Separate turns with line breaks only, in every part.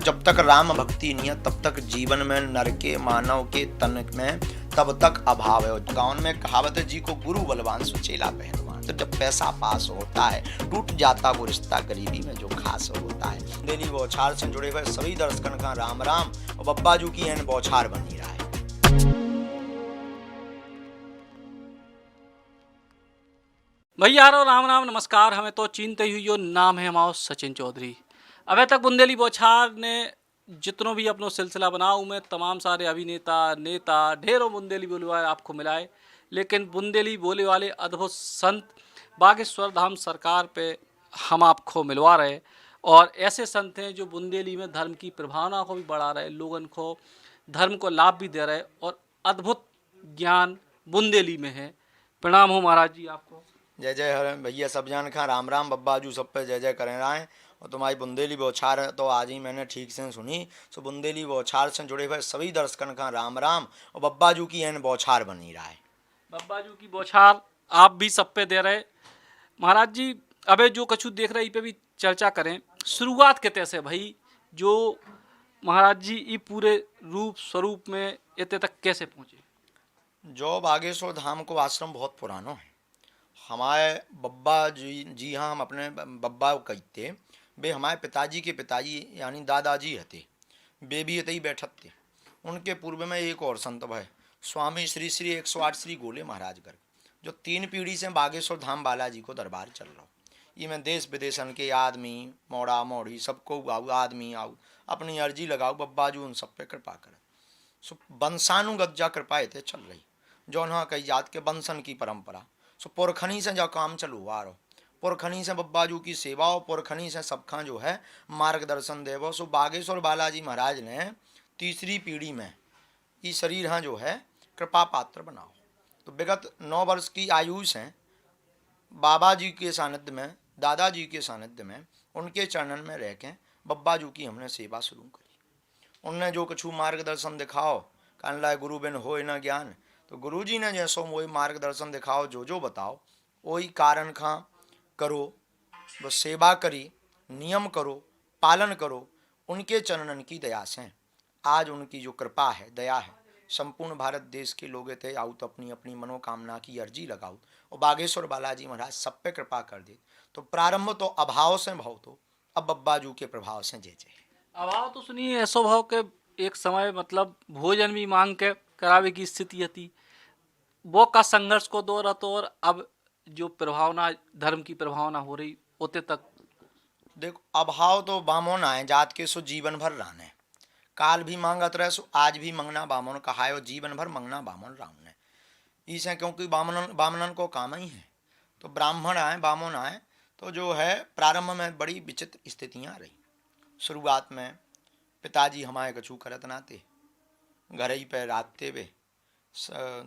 जब तक राम भक्ति नहीं है तब तक जीवन में नर के मानव के तन में तब तक अभाव है। गाँव में कहावत है, जी को गुरु बलवान सुचेला पहलवान। तो जब पैसा पास होता है टूट जाता वो रिश्ता गरीबी में जो खास होता है। दिल्ली बौछार से जुड़े हुए सभी दर्शकन का राम राम और बब्बाजू की एन बौछार बनी रहा है।
भैया राम राम नमस्कार। हमें तो चिंता हुई जो नाम है हमारा सचिन चौधरी। अभी तक बुंदेली बौछार ने जितनों भी अपनो सिलसिला बनाओ में तमाम सारे अभिनेता नेता ढेरों बुंदेली बोले वाले आपको मिलाए, लेकिन बुंदेली बोले वाले अद्भुत संत बागेश्वर धाम सरकार पे हम आपको मिलवा रहे। और ऐसे संत हैं जो बुंदेली में धर्म की प्रभावना को भी बढ़ा रहे, लोगों को धर्म को लाभ भी दे रहे और अद्भुत ज्ञान बुंदेली में है। प्रणाम हो महाराज जी आपको।
जय जय हरे भैया, सब जान खा राम राम बब्बाजू सब पे जय जय करें रहे। और तुम्हारी बुंदेली बौछार तो आज ही मैंने ठीक से सुनी। सो बुंदेली बौछार से जुड़े हुए सभी दर्शकन का राम राम और बब्बाजू की एन बौछार बनी रहा है।
बब्बाजू की बौछार आप भी सब पे दे रहे महाराज जी। अबे जो कछु देख रहे पे भी चर्चा करें। शुरुआत कहते से भाई जो महाराज जी ये पूरे रूप स्वरूप में इतने तक कैसे पहुँचे?
जो बागेश्वर धाम को आश्रम बहुत पुराना है। हमारे बब्बा जी हाँ, हम अपने बब्बा कहते वे हमारे पिताजी के पिताजी यानी दादाजी हते। वे भी ही बैठत थे। उनके पूर्व में एक और संत भाई स्वामी श्री श्री 108 श्री गोले महाराज गर्ग, जो 3 पीढ़ी से बागेश्वर धाम बालाजी को दरबार चल रहा। ये मैं देश विदेशन के आदमी मोड़ा मोड़ी सबको आऊ आदमी आऊ अपनी अर्जी लगाओ बब्बाजू उन सब पे कृपा कर। सो वंशानुगत कृपा थे चल रही, जो उन्होंने कई जात के वंशन की परंपरा। सो पुरखनी से जो काम चलू आ रहा, पुरखनी से बब्बाजू की सेवा और पुरखनी से सबका जो है मार्गदर्शन देवो। सो बागेश्वर बालाजी महाराज ने 3री पीढ़ी में ये शरीर हाँ जो है कृपा पात्र बनाओ। तो विगत 9 वर्ष की आयु से बाबा जी के सानिध्य में दादाजी के सानिध्य में उनके चरणन में रह के बब्बाजू की हमने सेवा शुरू करी। उनने जो कछु मार्गदर्शन दिखाओ, कहने लाए गुरु बिन हो न ज्ञान। तो गुरु जी ने जैसो वही मार्गदर्शन दिखाओ, जो बताओ वही कारण खा करो, वो सेवा करी, नियम करो, पालन करो। उनके चरणन की दया से आज उनकी जो कृपा है दया है संपूर्ण भारत देश के लोग थे आओ तो अपनी अपनी मनोकामना की अर्जी लगाओ और बागेश्वर बालाजी महाराज सब पे कृपा कर दे। तो प्रारंभ तो अभाव से भाव, तो अब बब्बाजू के प्रभाव से जय जय।
अभाव तो सुनिए ऐसो भाव के एक समय मतलब भोजन भी मांग के करावे की स्थिति थी, वो का संघर्ष को दो रहा। तो और अब जो प्रभावना धर्म की प्रभावना हो रही होते तक
देखो अभाव तो बामोन आए जात के सो जीवन भर रहने, काल भी मांगत रहे सो आज भी मंगना बामन कहा है, जीवन भर मंगना बामन राम ने इसे, क्योंकि बामनन को काम ही है। तो ब्राह्मण आए बामन आए तो जो है प्रारंभ में बड़ी विचित्र स्थितियाँ रही। शुरुआत में पिताजी हमारे कछू करत नाते घर ही पे रातते वे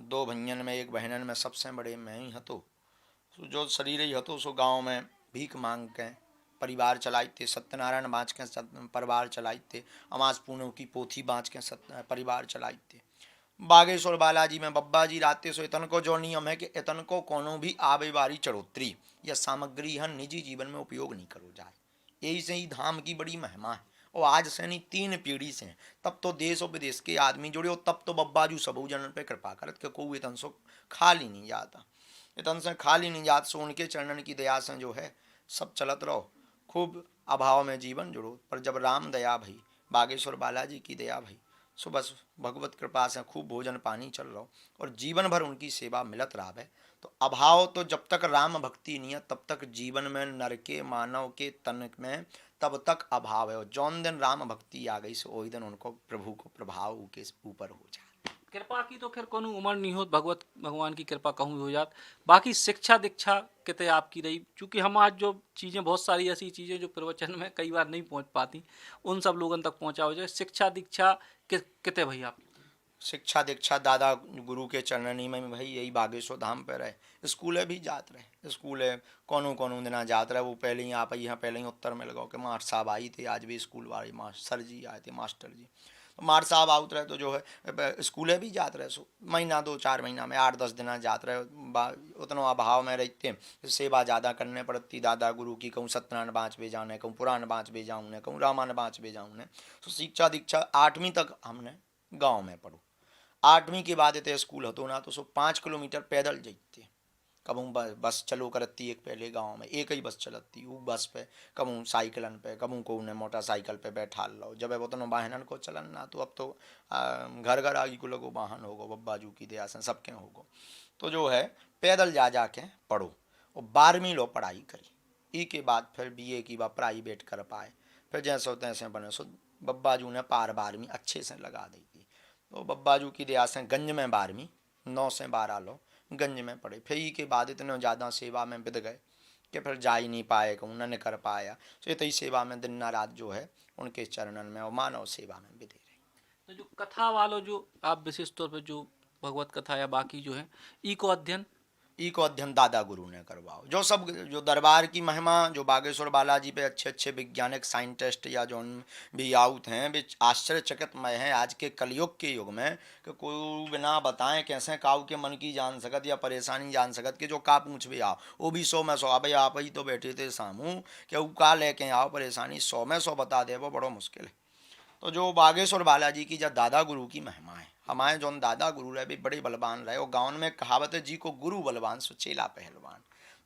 2 भैयन में 1 बहनन में सबसे बड़े मैं ही हतो। जो शरीर ही हतो सो गाँव में भीख मांग के परिवार चलाते, सत्यनारायण बाँच के परिवार चलाते, अमास पूर्णों की पोथी बाँच के परिवार चलाते। बागेश्वर बालाजी में बब्बा जी राते सो इतन को जो नियम है कि इतन को कोनो भी आवे वाली चढ़ोतरी या सामग्री है निजी जीवन में उपयोग नहीं करो जाए। यही से ही धाम की बड़ी महिमा है। और आज से नहीं 3 पीढ़ी से, तब तो देश और विदेश के आदमी जुड़े हो, तब तो बब्बाजू सबू जनन पे कृपा करत के को इतन सो खाली नहीं जाता, इतन से खाली नहीं जात। सो उनके चरणन की दया से जो है सब चलत रहो, खूब अभाव में जीवन जुड़ो। पर जब राम दया भई बागेश्वर बालाजी की दया भई सो बस भगवत कृपा से खूब भोजन पानी चल रहा और जीवन भर उनकी सेवा मिलत रहा है। तो अभाव तो जब तक राम भक्ति नहीं है तब तक जीवन में नर के मानव के तन में तब तक अभाव है। और जौन दिन राम भक्ति आ गई सो वही दिन उनको प्रभु को प्रभाव के ऊपर हो जाए।
कृपा की तो खैर कोनो उम्र नहीं हो, भगवान की कृपा कहूँ हो जात। बाकी शिक्षा दीक्षा कितने आपकी रही, चूँकि हम आज जो चीज़ें बहुत सारी ऐसी चीज़ें जो प्रवचन में कई बार नहीं पहुँच पाती उन सब लोगों तक पहुँचा हो जाए। शिक्षा दीक्षा कितने भाई आपकी?
शिक्षा दीक्षा दादा गुरु के चरणनी में भाई यही बागेश्वर धाम पे रहे। स्कूले भी जात रहे, स्कूले कोनो दिना जात रहे। वो पहले ही आप यहाँ पहले ही उत्तर में लगाओ कि मास्टर साहब आई थे, आज भी स्कूल वाले मास्टर जी आए थे मास्टर जी। मार साहब आउत रहे तो जो है स्कूले भी जात रहे, सो महीना 2-4 महीना में 8-10 दिन जात रहे, उतना अभाव में रहते सेवा ज़्यादा करने पड़ती दादा गुरु की, कहूँ सत्यनारायण बाँच बे जाने, कहूँ पुराण बाँच बे जाऊँ ने, कहूँ रामायण बाँच बे जाऊँ ने। तो शिक्षा दीक्षा 8वीं तक हमने गाँव में पढ़ो। 8वीं के बाद इतने स्कूल हतो ना तो सो 5 किलोमीटर पैदल जाते, कबूँ बस चलो करती एक पहले गांव में एक ही बस चलती, वो बस पे कबूँ साइकिलन पे, कबूँ को उन्हें मोटरसाइकिल पे बैठा लो। जब वो तो वाहनन को चलन ना, तो अब तो घर घर आगी को लोगो वाहन होगो, बब्बाजू की दया से सबके होगो। तो जो है पैदल जा जा के पढ़ो और 12वीं लो पढ़ाई करी। ई के बाद फिर बीए की बात प्राइवेट कर पाए, फिर जैसे तैसे बने सो बब्बाजू ने पार 12वीं अच्छे से लगा दी थी। तो बब्बाजू की दया से गंज में 12वीं 9 से 12 लो गंज में पढ़े। फिर ई के बाद इतने ज़्यादा सेवा में बिद गए कि फिर जा ही नहीं पाए, कहूँ न कर पाया। तो इतनी सेवा में दिन न रात जो है उनके चरणन में और मानव सेवा में बिदे रहे।
तो जो कथा वालों जो आप विशेष तौर पे जो भगवत कथा या बाकी जो है ई को अध्ययन
ई को अध्ययन दादा गुरु ने करवाओ। जो सब जो दरबार की महिमा जो बागेश्वर बालाजी पे अच्छे अच्छे वैज्ञानिक साइंटिस्ट या जो भी आउत हैं वे आश्चर्यचकितमय हैं आज के कलयुग के युग में, कि कोई बिना बताएं कैसे काऊ के मन की जान सकत या परेशानी जान सकत कि जो का पूछ भी आओ वो भी 100 में 100। भाई आप ही तो बैठे थे सामू कि वो का लेके आओ परेशानी 100 में 100 बता दे, वो बड़ो मुश्किल है। तो जो बागेश्वर बालाजी की जब दादा गुरु की महिमा है, हमारे जो दादा गुरु रहे भी बड़े बलवान रहे, और गाँव में कहावत है जी को गुरु बलवान सो चेला पहलवान।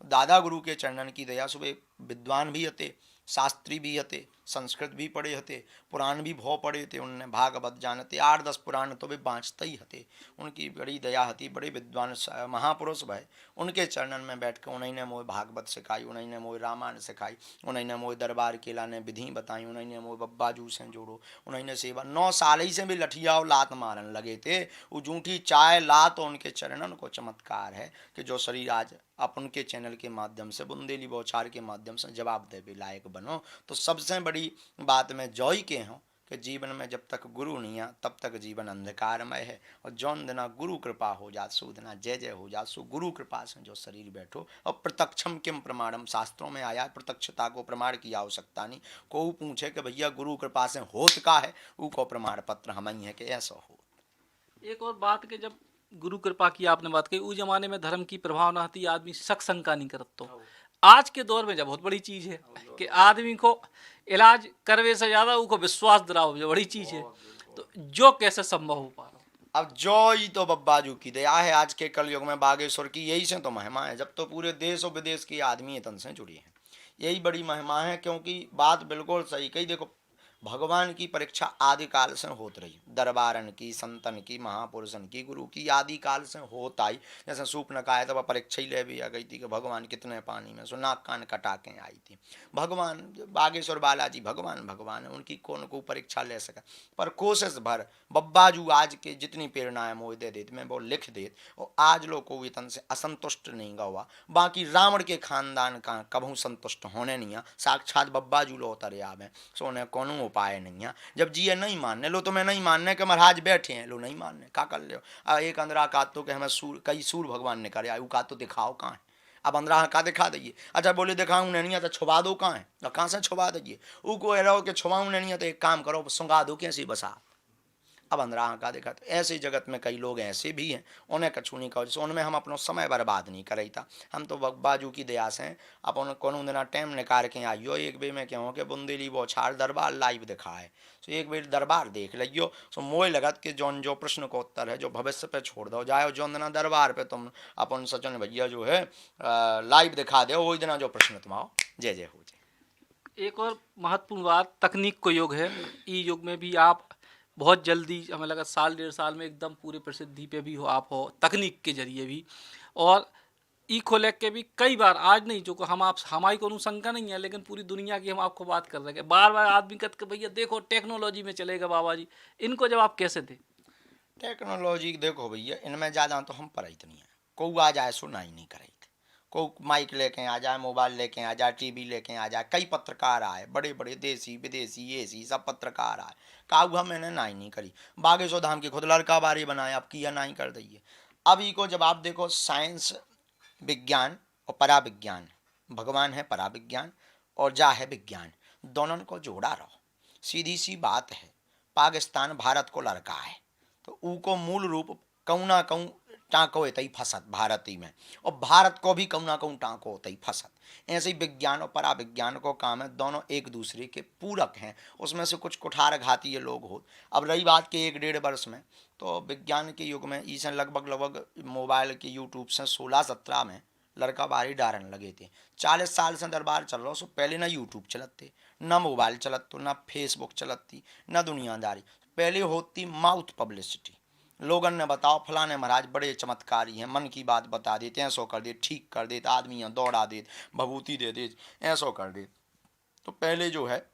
दादा गुरु के चरणन की दया सुबह विद्वान भी हते, शास्त्री भी हते, संस्कृत भी पढ़े हते, पुराण भी भौ पढ़े थे उनने, भागवत जानते 8-10 पुराण तो वे बाँचते ही हते। उनकी बड़ी दया हती, बड़े विद्वान महापुरुष भय। उनके चरणन में बैठ कर उन्हीं ने मोह भागवत सिखाई, उन्हीं ने मोह रामायण सिखाई, उन्हीं ने मोह दरबार केला ने विधि बताई, उन्हीं ने मोह बब्बाजू से जोड़ो, उन्हीं ने सेवा 9 साल ही से भी लठिया और लात मारन लगे थे। वो जूठी चाय लात और उनके चरणन को चमत्कार है कि जो शरीर आज अपन के चैनल के माध्यम से बुंदेली बौछार के माध्यम से जवाब दे भी लायक बनो। तो सबसे बड़ी बात में जॉय के हों कि जीवन में जब तक गुरु नहीं आ तब तक जीवन अंधकारमय है, और जौन दिना गुरु कृपा हो जात सो दिना जय जय हो जात। सो गुरु कृपा से जो शरीर बैठो, और प्रत्यक्षम किम प्रमाणम शास्त्रों में आया, प्रत्यक्षता को प्रमाण की आवश्यकता नहीं। को पूछे कि भैया गुरु कृपा से होत का है, वो को प्रमाण पत्र हम ही है कि ऐसा हो।
एक और बात के जब गुरु कृपा की आपने बात कही, उस जमाने में धर्म की प्रभावना थी, आदमी शक शंका नहीं करत। तो आज के दौर में जब बहुत बड़ी चीज है कि आदमी को इलाज करवे से ज्यादा उनको विश्वास दिलाओ, जो बड़ी चीज है। तो जो कैसे संभव हो पा रहा?
अब जो ही तो बब्बाजू की दया है आज के कलयुग में, बागेश्वर की यही से तो महिमा है। जब तो पूरे देश और विदेश के आदमी तन से जुड़ी हैं, यही बड़ी महिमा है। क्योंकि बात बिल्कुल सही कही। देखो भगवान की परीक्षा आदि काल से होत रही, दरबारन की, संतन की, महापुरुषन की, गुरु की आदि काल से होत आई। जैसे सूप न खाए तब परीक्षा ही ले भी आ गई थी कि भगवान कितने पानी में, सो नाक कान कटा के आई थी। भगवान बागेश्वर बालाजी भगवान भगवान है, उनकी कौन को परीक्षा ले सका। पर कोशिश भर बब्बाजू आज के जितनी प्रेरणाएं मोह दे देते मैं वो लिख देत, और आज लोग को वेतन से असंतुष्ट नहीं गवा। बाकी रावण के खानदान का कभू संतुष्ट होने नहीं, साक्षात बब्बाजू लो उतरे आवे, सो उन्हें कौन उपाय नहीं है। जब जी ये नहीं मानने लो तो मैं नहीं मानने के महाराज बैठे हैं, लो नहीं मानने का कर लो। एक अंदरा का तो के हमें सूर कई सूर भगवान ने करे आयु का तो दिखाओ कहाँ है। अब अंदरा का दिखा दइए, अच्छा बोले दिखाऊँ नहीं आता छुपा दो कहाँ है, तो कहाँ से छुपा दइए। वो को रहो कि छुपाऊँ नहीं है तो एक काम करो सुंगा दो कैसे बसा। अब अंदरा का देखा। तो ऐसे जगत में कई लोग ऐसे भी हैं, उन्हें कछु नहीं कहो, उनमें हम अपना समय बर्बाद नहीं करे था। हम तो बाजू की दया से अपन कोनो दिन टाइम निकाल के आइयो, एक बेर में क्यों कि बुंदेली बौछार दरबार लाइव दिखा है, तो एक बेर दरबार देख लियो। सो मोह लगत कि जौन जो प्रश्न को उत्तर है जो भविष्य पे छोड़ दो जाए, जौन दिना दरबार पे तुम अपन सचन भैया जो है लाइव दिखा दो, वही दिना जो प्रश्न तुम आओ जय जय हो जाए।
एक और महत्वपूर्ण बात, तकनीक को युग है। ई युग में भी आप बहुत जल्दी, हमें लगा 1-1.5 साल में एकदम पूरे प्रसिद्धि पे भी हो आप हो तकनीक के जरिए भी। और ई को लेके के भी कई बार, आज नहीं जो हम आप हमारी को शंका नहीं है, लेकिन पूरी दुनिया की हम आपको बात कर रहे हैं, बार बार आदमी कहते कि भैया देखो टेक्नोलॉजी में चलेगा बाबा जी, इनको जब आप कैसे थे?
टेक्नोलॉजी देखो भैया इनमें ज़्यादा तो हम पर नहीं है, को आ जाए सुना ही नहीं करे, को माइक लेके आ जाए, मोबाइल लेके आ जाए, टीवी लेके आ जाए। कई पत्रकार आए बड़े बड़े देसी विदेशी एसी सब पत्रकार आए, काऊ मैंने ना ही नहीं करी। बागेश्वर धाम की खुद लड़का बारी बनाए, अब किया ना ही कर दइए। अब ई को जब आप देखो साइंस विज्ञान और परा विज्ञान, भगवान है परा विज्ञान और जा है विज्ञान, दोनों को जोड़ा रहो। सीधी सी बात है, पाकिस्तान भारत को लड़का है, तो ऊ को मूल रूप कहूँ ना कहूँ टाँको होता ही फसत भारत ही में, और भारत को भी कहूँ ना कहूँ टाँको होता ही फसत। ऐसे ही विज्ञान और पराविज्ञान को काम है, दोनों एक दूसरे के पूरक हैं। उसमें से कुछ कुठारघाती ये लोग हो। अब रही बात के 1-1.5 वर्ष में, तो विज्ञान के युग में इसे लगभग मोबाइल के यूट्यूब से 16-17 में लड़का बाहरी डारन लगे थे। 40 साल से दरबार चल रहा, सो पहले ना यूट्यूब चलते, ना मोबाइल चलत, तो ना फेसबुक चलती, ना दुनियादारी। पहले होती माउथ पब्लिसिटी, लोगन ने बताओ फलाने महाराज बड़े चमत्कारी हैं, मन की बात बता देते, ऐसो कर दे, ठीक कर देते, आदमी यहाँ दौड़ा दे, भभूति दे दे, ऐसो कर दे। तो पहले जो है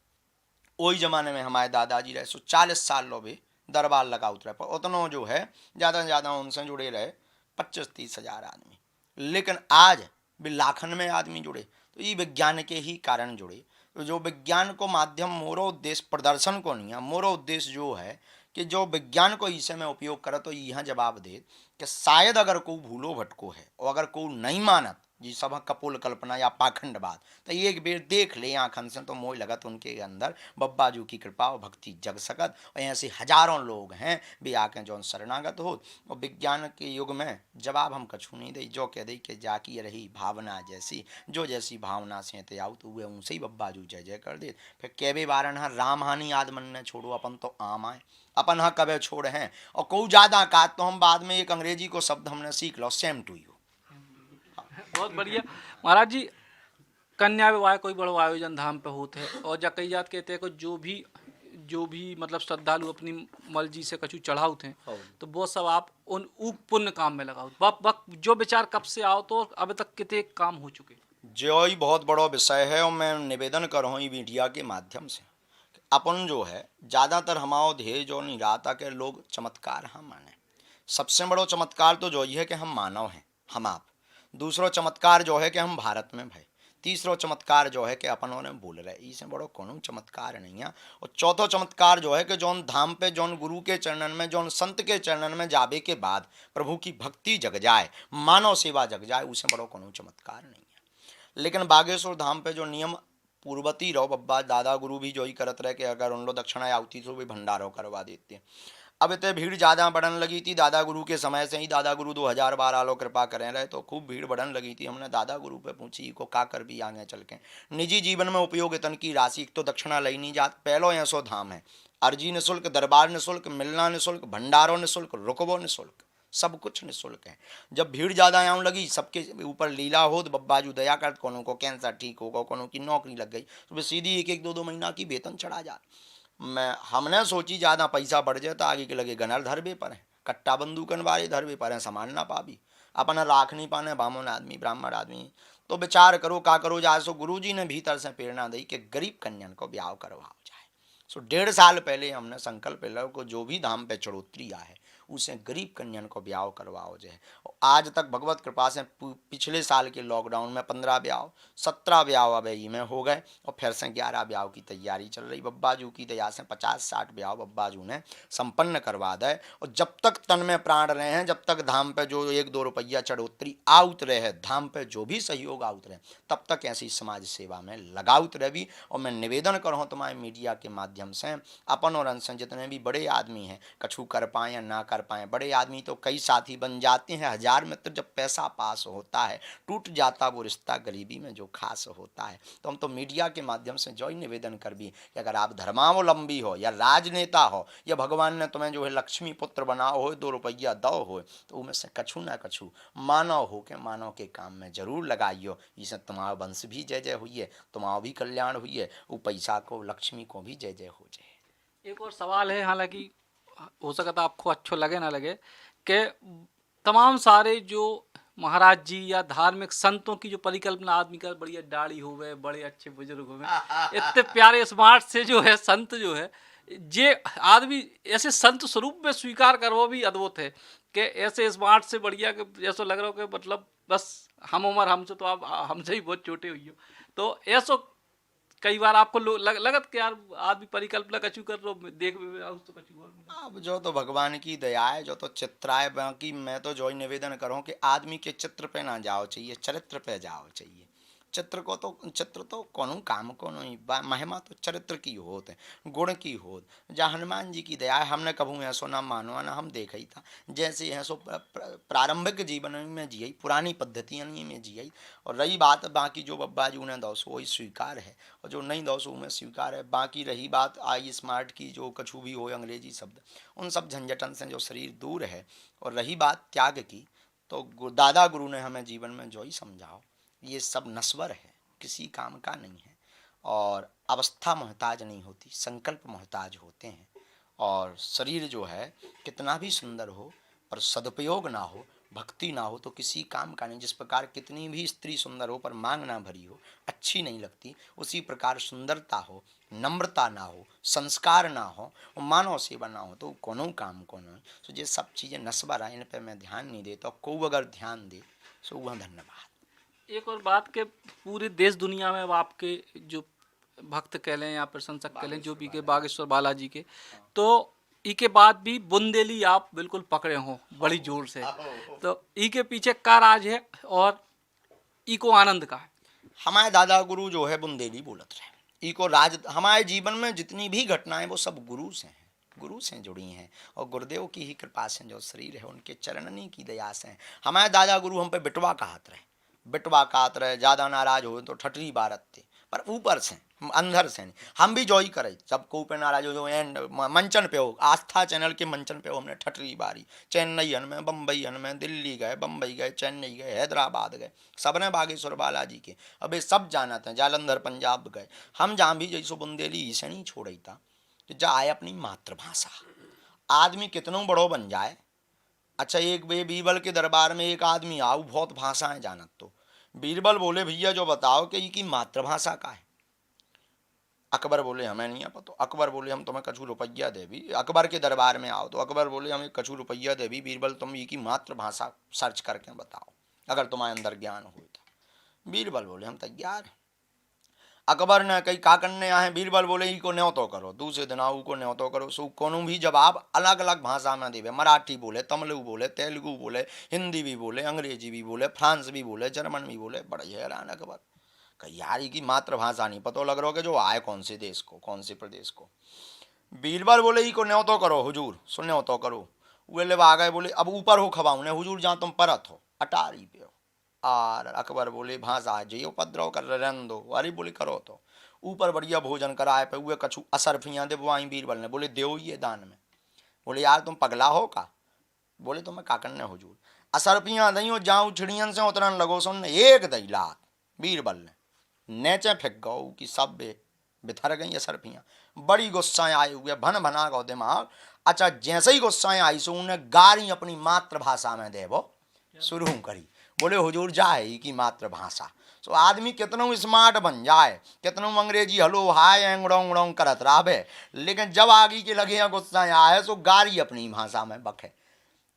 वही जमाने में हमारे दादाजी रहे, सो 40 साल लो भी दरबार लगा उतरे, पर उतनो जो है ज़्यादा से ज़्यादा उनसे जुड़े रहे 25-30 हज़ार आदमी। लेकिन आज भी लाखन में आदमी जुड़े, तो ये विज्ञान के ही कारण जुड़े। तो जो विज्ञान को माध्यम, मोरो उद्देश्य प्रदर्शन को नहीं है, मोरो उद्देश्य जो है कि जो विज्ञान को इसे में उपयोग करे, तो यह जवाब दे कि शायद अगर कोई भूलो भटको है और अगर कोई नहीं मानत जी सब कपोल कल्पना या पाखंडवाद, तो एक बेर देख ले आँखन से, तो मोह लगत उनके अंदर बब्बाजू की कृपा और भक्ति जग सकत। और ऐसे हजारों लोग हैं भी आके जौन शरणागत हो। और विज्ञान के युग में जवाब हम कछू नहीं दे, जो कह दे कि जाकी रही भावना जैसी, जो जैसी भावना से ते आउत हुए उनसे ही बब्बाजू जय जय कर दे। फिर कहवे बारन हा राम हानि आद मन ने छोड़ो, अपन तो आम आए, अपन हाँ कबे छोड़ हैं। और कोई ज़्यादा का तो हम बाद में एक अंग्रेजी को शब्द हमने सीख लो, सेम टू यू।
बहुत बढ़िया महाराज जी। कन्या विवाह कोई बड़ो आयोजन धाम पे होते हैं, और जकई जात कहते हैं कि जो भी मतलब श्रद्धालु अपनी मर्जी से कछु चढ़ाऊ थे, तो वो सब आप उन पुण्य काम में लगाओ। वक्त जो विचार कब से आओ, तो अब तक कितने काम हो चुके।
जो ही बहुत बड़ा विषय है, और मैं निवेदन कर रहा हूँ मीडिया के माध्यम से, अपन जो है ज़्यादातर हमारा ध्येय जो नहीं रहा था कि लोग चमत्कार हम माने। सबसे बड़ो चमत्कार तो जो ही है कि हम मानव हैं, हम आप। दूसरो चमत्कार जो है कि हम भारत में भाई। तीसरो चमत्कार जो है कि अपन उन्हें बोल रहे, इससे बड़ो कोनो चमत्कार नहीं है। और चौथो चमत्कार जो है कि जौन धाम पे, जौन गुरु के चरणन में, जौन संत के चरणन में जाबे के बाद प्रभु की भक्ति जग जाए, मानव सेवा जग जाए, उससे बड़ो कोनो चमत्कार नहीं है। लेकिन बागेश्वर धाम पे जो नियम पूर्वती रहो, बब्बा दादा गुरु भी जो ही करत रहे कि अगर उन लोग दक्षिणा आवती तो भी भंडारो करवा देते हैं। अब इतने भीड़ ज़्यादा बढ़न लगी थी दादा गुरु के समय से ही। दादा गुरु 2012 लो कृपा करें रहे, तो खूब भीड़ बढ़न लगी थी। हमने दादा गुरु पे पूछी को का कर भी आगे चल के निजी जीवन में उपयोग इतन की राशि तो दक्षिणा लई नहीं जात। पहलो ऐसो धाम है, अर्जी निःशुल्क, दरबार निःशुल्क, मिलना निःशुल्क, भंडारो निःशुल्क, रुकबो निःशुल्क, सब कुछ निःशुल्क है। जब भीड़ ज़्यादा आने लगी, सबके ऊपर लीला हो, तो बब्बाजू दया कर, कोनो को कैंसर ठीक होगा, कोनो की नौकरी लग गई, तो सीधी 1-1, 2-2 महीना की वेतन चढ़ा जा। हमने सोची ज़्यादा पैसा बढ़ जाए तो आगे के लगे गनर धरबे पर है, कट्टा बंदूकन वाले धरबे पर हैं, सामान ना पाबी, अपन राख नहीं पाने, बामन आदमी ब्राह्मण आदमी। तो विचार करो का करो जाए। सो गुरु जी ने भीतर से प्रेरणा दी कि गरीब कन्यान को ब्याह करवाओ जाए। सो 1.5 साल पहले हमने संकल्प लिया को जो भी धाम पे चढ़ोतरी आए उसे गरीब कन्यान को ब्याह करवाओ जाए। और आज तक भगवत कृपा से पिछले साल के लॉकडाउन में 15 ब्याह, 17 ब्याह अब में हो गए, और फिर से 11 ब्याह की तैयारी चल रही। बब्बाजू की दया से 50-60 ब्याह बब्बाजू ने संपन्न करवा दे। और जब तक तन में प्राण रहे हैं, जब तक धाम पे जो 1-2 रुपया चढ़ोतरी आउत रहे, धाम पे जो भी सहयोग आउत रहे, तब तक ऐसी समाज सेवा में लगाउत रही। और मैं निवेदन करूँ तुम्हारे मीडिया के माध्यम से, अपन और अंश जितने भी बड़े आदमी हैं, कछु कर पाए या ना कर पाए, बड़े आदमी तो कई साथी बन जाते हैं, 1000 मित्र जब पैसा पास होता है, टूट जाता वो रिश्ता गरीबी में जो खास होता है। तो हम तो मीडिया के माध्यम से जो ही निवेदन कर भी कि अगर आप धर्मावलंबी हो या राजनेता हो, या भगवान ने तुम्हें जो है लक्ष्मी पुत्र बनाओ हो, 2 रुपया दो हो, तो उनमें से कछु ना कछु मानव हो के मानव के काम में जरूर लगाइयो। इससे तुम्हारा वंश भी जय जय हुई है, तुम्हारा भी कल्याण हुई है, वो पैसा को लक्ष्मी को भी जय जय हो जाए।
एक और सवाल है, हालांकि हो सकता आपको अच्छा लगे ना लगे, कि तमाम सारे जो महाराज जी या धार्मिक संतों की जो परिकल्पना, आदमी का बढ़िया दाढ़ी हो गए, बड़े अच्छे बुजुर्ग हो गए, इतने प्यारे स्मार्ट से जो है संत जो है, ये आदमी ऐसे संत स्वरूप में स्वीकार कर, वो भी अद्भुत है कि ऐसे स्मार्ट से बढ़िया के ऐसा लग रहा हो कि मतलब बस हम उम्र हमसे तो आप हमसे ही बहुत छोटे हुई हो। तो ऐसा कई बार आपको लगत कि यार आदमी परिकल्पना कछु कर रो देख तो कछु और।
अब जो तो भगवान की दया है, जो तो चित्र है। बाकी मैं तो जो ही निवेदन करूँ कि आदमी के चित्र पे ना जाओ चाहिए, चरित्र पे जाओ चाहिए। चित्र तो कोनो काम को नहीं, महिमा तो चरित्र की होत है, गुण की होत। जहाँ हनुमान जी की दया है, हमने कभू ऐसो ना मानवा ना हम देखा ही था, जैसे है सो प्रारंभिक जीवन में जियई, पुरानी पद्धतियाँ में जियई। और रही बात बाकी जो बब्बा जी उन्हें दो सो वही स्वीकार है, और जो नहीं दो सो उन्हें स्वीकार है। बाकी रही बात आई स्मार्ट की, जो कछु भी हो अंग्रेजी शब्द, उन सब झंझटन से जो शरीर दूर है। और रही बात त्याग की, तो दादा गुरु ने हमें जीवन में जो ही समझाओ, ये सब नश्वर है, किसी काम का नहीं है। और अवस्था मोहताज नहीं होती, संकल्प मोहताज होते हैं। और शरीर जो है कितना भी सुंदर हो, पर सदुपयोग ना हो, भक्ति ना हो, तो किसी काम का नहीं। जिस प्रकार कितनी भी स्त्री सुंदर हो पर मांग ना भरी हो, अच्छी नहीं लगती, उसी प्रकार सुंदरता हो, नम्रता ना हो, संस्कार ना हो, मानव सेवा ना हो, तो कोनो काम को नहीं। तो ये सब चीज़ें नस्बर है, इन पर मैं ध्यान नहीं देता। को अगर ध्यान दे सो वह धन्यवाद।
एक और बात के पूरे देश दुनिया में अब आपके जो भक्त कह लें या प्रशंसक कह लें, जो भी के बागेश्वर बालाजी के, तो ई के बाद भी बुंदेली आप बिल्कुल पकड़े हो बड़ी जोर से, तो ई के पीछे का राज है और ई को आनंद का है।
हमारे दादा गुरु जो है बुंदेली बोलत रहे। इको राज हमारे जीवन में जितनी भी घटनाएं वो सब गुरु से हैं, गुरु से जुड़ी हैं। और गुरुदेव की ही कृपा से जो शरीर है, उनके चरणनी की दया से हैं। हमारे दादा गुरु हम पे बिटवा कहत रहे, बिटवा कहत रहे। ज़्यादा नाराज हो तो ठटरी बारत थे, पर ऊपर से अंदर से नहीं। हम भी जॉई करे, जब को पे नाराज हो जो एंड मंचन पे हो, आस्था चैनल के मंचन पे हो, हमने ठटरी बारी। चेन्नई में, बम्बई में, दिल्ली गए, बम्बई गए, चेन्नई गए, हैदराबाद गए, सबने बागेश्वर बालाजी के अब ये सब जाना था। जालंधर पंजाब गए। हम जहाँ भी जैसो बुंदेली इसे नहीं छोड़ी था, तो जा आए अपनी मातृभाषा। आदमी कितनों बड़ो बन जाए, अच्छा एक बीरबल के दरबार में एक आदमी आओ, बहुत भाषाएं जानत, तो बीरबल बोले भैया जो बताओ कि ये मातृभाषा का है। अकबर बोले हमें नहीं पता। अकबर बोले हम तुम्हें कछु रुपया दे भी। अकबर के दरबार में आओ तो अकबर बोले हमें कछु रुपया दे भी, बीरबल तुम ये की मातृभाषा सर्च करके बताओ, अगर तुम्हारे अंदर ज्ञान हो तो। बीरबल बोले हम तैयार। अकबर ने कही का करने आए। बीरबल बोले ई को न्योतो करो, दूसरे दिन आओ को न्योतो करो। सो कोनो भी जवाब अलग अलग भाषा में देवे। मराठी बोले, तमिल बोले, तेलुगु बोले, हिंदी भी बोले, अंग्रेजी भी बोले, फ्रांस भी बोले, जर्मन भी बोले। बड़े हैरान अकबर, कही यार की मातृभाषा नहीं पता लग रहा कि जो आए कौन से देश को, कौन से प्रदेश को। बीरबल बोले ई को न्योतो करो हुजूर, सो न्योतो करो। वे ले आ गए। बोले अब ऊपर हो खवाऊ ने हुजूर, जहाँ तुम परत हो अटारी पे हो। और अकबर बोले भाषा जी उपद्रव कर रहन दो। अरे बोले करो तो। ऊपर बढ़िया भोजन कराए पे हुए कछु असरफियाँ दे बुआई। बीरबल ने बोले देव ये दान में। बोले यार तुम पगला हो का। बोले तुम्हें का करने हुजूर। असरफियाँ दई और जाऊँ चिड़ियन से उतरन लगो। सुन एक दई लात बीरबल ने नेचे फेंक गौ कि सब बिथर गई असरफियाँ। बड़ी गुस्साएं आए हुए, भन भना गौ दिमाग। अच्छा जैसे ही गुस्साएं आई सो उन्हें गारी अपनी मातृभाषा में दे वो शुरू करी। बोले हुजूर जाए की मातृभाषा। सो आदमी कितनों स्मार्ट बन जाए, कितनों अंग्रेजी हलो हाय एंगड़ों उड़ों करत रहे, लेकिन जब आगे के लगे गुस्सा आए सो गारी अपनी भाषा में बखे।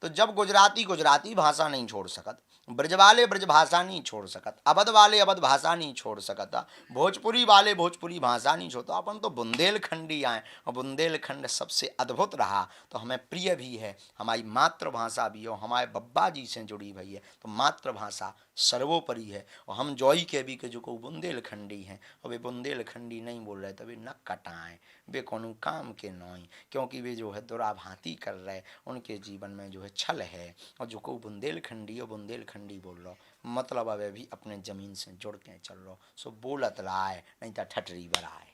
तो जब गुजराती गुजराती भाषा नहीं छोड़ सकत, ब्रज वाले ब्रज भाषा नहीं छोड़ सकत, अवध वाले अवध भाषा नहीं छोड़ सकता, भोजपुरी वाले भोजपुरी भाषा नहीं छोड़ता, अपन तो बुंदेलखंडी आए। और बुंदेलखंड सबसे अद्भुत रहा, तो हमें प्रिय भी है, हमारी मातृभाषा भी हो, हमारे बब्बा जी से जुड़ी हुई है। तो मातृभाषा सर्वोपरि है। और हम जॉई के भी के जो को बुंदेलखंडी हैं, और वे बुंदेलखंडी नहीं बोल रहे तो वे न कटाएँ, वे कोनो काम के नहीं, क्योंकि वे जो है दुराभांति कर रहे, उनके जीवन में जो है छल है। और जो को बुंदेलखंडी और बुंदेलखंडी बोल लो, मतलब अब भी अपने जमीन से जुड़ के चल लो। सो बोलत रहा है, नहीं तो ठटरी बरा है।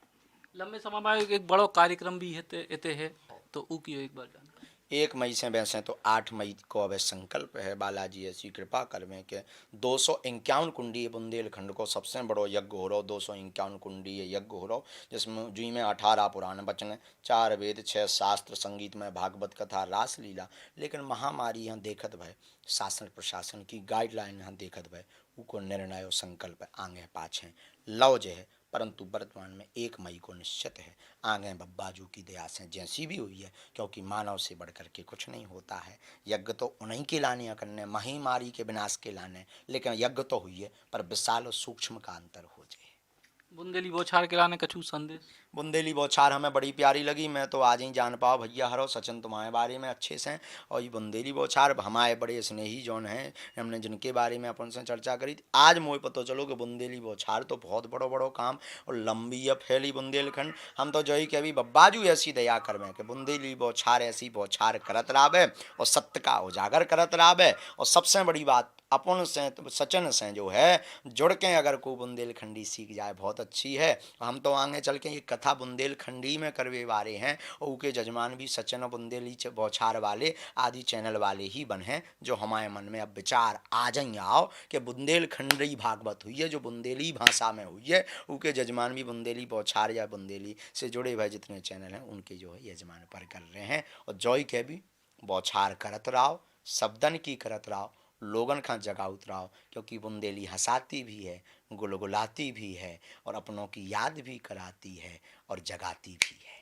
लंबे समय में एक बड़ो कार्यक्रम भी एते है, तो ऊ की एक बार जानकारी।
1 मई से वैसे तो 8 मई को अब संकल्प है बालाजी ऐसी कृपा करवे के 251 कुंडी बुंदेलखंड को सबसे बड़ो यज्ञ हो रहा। 251 कुंडी यज्ञ हो रहा, जिसमें जी में 18 पुराण वचन, 4 वेद, 6 शास्त्र, संगीत में भागवत कथा, रासलीला। लेकिन महामारी यहाँ देखत भय, शासन प्रशासन की गाइडलाइन यहाँ देखत भय, उको निर्णय और संकल्प आगे पाछे लव जे है। परंतु वर्तमान में 1 मई को निश्चित है, आगे बब्बाजू की दया से जैसी भी हुई है, क्योंकि मानव से बढ़कर के कुछ नहीं होता है। यज्ञ तो उन्हीं के लाने करने, महामारी के विनाश के लाने, लेकिन यज्ञ तो हुई है, पर विशाल और सूक्ष्म का अंतर हो जाए।
बुंदेली बौछार के लाने कछु संदेश।
बुंदेली बौछार हमें बड़ी प्यारी लगी। मैं तो आज ही जान पाओ भैया हरो सचिन तुम्हारे बारे में अच्छे से। और ये बुंदेली बौछार हमारे बड़े स्नेही जौन हैं, हमने जिनके बारे में अपन से चर्चा करी थी, आज मुझे पता चलो कि बुंदेली बौछार तो बहुत बड़ो बड़ो काम और लंबी है फैली बुंदेलखंड। हम तो जो ही कि अभी बब्बाजू ऐसी दया करवे कि बुंदेली बौछार ऐसी बौछार करत रावे और सत्य का उजागर करत रावे। और सबसे बड़ी बात अपन से सचिन से जो है जुड़ के अगर कोई बुंदेलखंडी सीख जाए बहुत अच्छी है। हम तो आगे चल के ये कथा बुंदेलखंडी में करवे वाले हैं और उनके जजमान भी सचिन बुंदेली बौछार वाले आदि चैनल वाले ही बने, जो हमारे मन में अब विचार आ जाए आओ कि बुंदेलखंडी भागवत हुई है जो बुंदेली भाषा में हुई है। उनके जजमान भी बुंदेली बौछार या बुंदेली से जुड़े हुए जितने चैनल हैं उनके जो है यजमान पर कर रहे हैं। और जॉय के भी बौछार करत रहो, शब्दन की करत रहो, लोगन का जगाउत रहो, क्योंकि बुंदेली हंसाती भी है, गुलगुलाती भी है और अपनों की याद भी कराती है और जगाती भी है।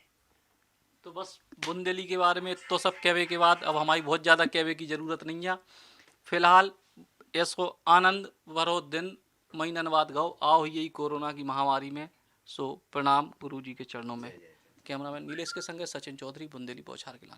तो बस बुंदेली के बारे में तो सब कहवे के बाद अब हमारी बहुत ज़्यादा कहवे की ज़रूरत नहीं है। फिलहाल ऐसो आनंद भरो दिन महीनन बाद गओ आओ यही कोरोना की महामारी में। सो प्रणाम गुरु जी के चरणों में। कैमरामैन नीलेश के संगे सचिन चौधरी, बुंदेली बौछार के लाने।